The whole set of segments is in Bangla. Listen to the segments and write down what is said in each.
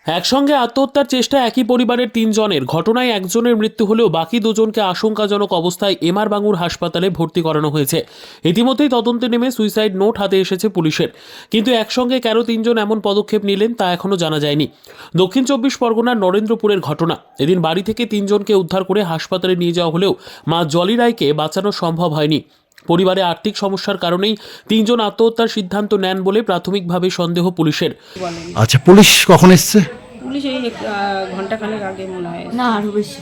একসঙ্গে আত্মহত্যার চেষ্টা একই পরিবারের 3 জনের। ঘটনায় একজনের মৃত্যু হলেও বাকি দুজনকে আশঙ্কাজনক অবস্থায় এমআর বাঙুর হাসপাতালে ভর্তি করানো হয়েছে। ইতিমধ্যেই তদন্তে নেমে সুইসাইড নোট হাতে এসেছে পুলিশের, কিন্তু একসঙ্গে কেন 3 জন এমন পদক্ষেপ নিলেন তা এখনও জানা যায়নি। দক্ষিণ 24 পরগনার নরেন্দ্রপুরের ঘটনা। এদিন বাড়ি থেকে 3 জনকে উদ্ধার করে হাসপাতালে নিয়ে যাওয়া হলেও মা জলি রায়কে বাঁচানো সম্ভব হয়নি। পরিবারে আর্থিক সমস্যার কারণেই 3 জন আত্মহত্যার সিদ্ধান্ত নেন বলে প্রাথমিকভাবে সন্দেহ পুলিশের। আচ্ছা, পুলিশ কখন এসছে? পুলিশ এই ঘন্টাখানেক আগে মনে হয়। না, আরো বেশি,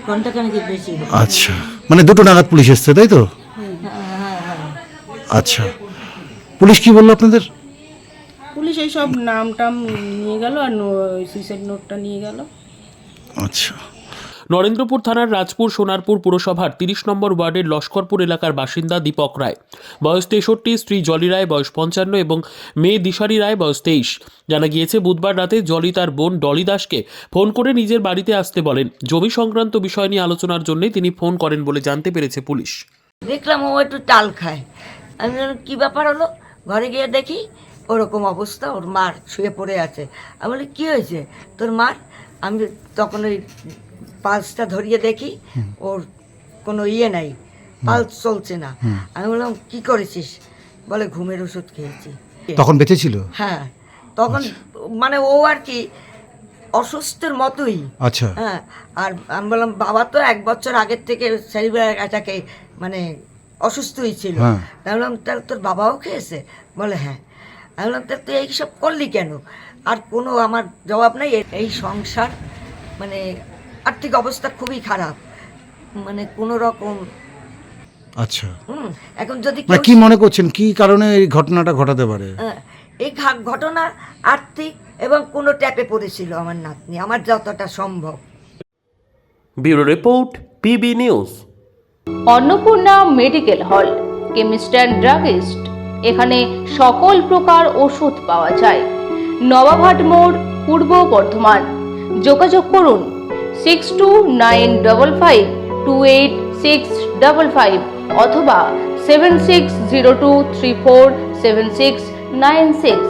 ঘন্টাখানেক বেশি। আচ্ছা, মানে 2টো নাগাদ পুলিশ এসছে, তাই তো? আচ্ছা, পুলিশ কি বললো আপনাদের? পুলিশ এই সব নাম টাম নিয়ে গেল আর সুইসাইড নোটটা নিয়ে গেল। আচ্ছা, নরেন্দ্রপুর থানার রাজপুর সোনারপুর পুরসভার 30 নম্বর ওয়ার্ডের লস্করপুর এলাকার বাসিন্দা দীপক রায়, বয়স 63, স্ত্রী জলি রায় বয়স 55 এবং মেয়ে দিশারি রায় বয়স 23। জানা গিয়েছে বুধবার রাতে জলি তার বোন ডলি দাসকে ফোন করে নিজের বাড়িতে আসতে বলেন। জমি সংক্রান্ত বিষয় নিয়ে আলোচনার জন্য তিনি ফোন করেন বলে জানতে পেরেছে পুলিশ। দেখলাম ও একটু চাল খায়। আমি বললাম কী ব্যাপার হলো, ঘরে গিয়ে দেখি ওরকম অবস্থা, ওর মার শুয়ে পড়ে আছে। আমি বলি কী হয়েছে তোর মার? আমি তখন ওই পালসটা ধরিয়ে দেখি ওর কোনো নাই, পালস চলছে না। আমি বললাম কী করেছিস? বলে ঘুমের ওষুধ খেয়েছি। তখন বেঁচে ছিল? হ্যাঁ, তখন মানে ও আর কি অসুস্থের মতোই। আচ্ছা, হ্যাঁ, আর আমি বললাম বাবা তো 1 বছর আগের থেকে সেরিব্রাল অ্যাটাকে মানে অসুস্থই ছিল। তাই বললাম তাহলে তোর বাবাও খেয়েছে? বলে হ্যাঁ। আমি বললাম তাহলে তুই এইসব করলি কেন? আর কোনো আমার জবাব নেই। এই সংসার মানে আর্থিক অবস্থা খুবই খারাপ, মানে কোনো রকম। আচ্ছা, এখন যদি মানে কি মনে করছেন কি কারণে এই ঘটনাটা ঘটাতে পারে? এই ঘটনা আর্থিক এবং কোনো ট্যাপে পড়েছিল আমার নাতনি, আমার যতটা সম্ভব। Bureau report, PB news. Annapurna medical hall, chemist and druggist. এখানে সকল প্রকার ওষুধ পাওয়া যায়। নবাবহাট মোড়, পূর্ব বর্ধমান। যোগাযোগ করুন 6295528655 অথবা 7602347696।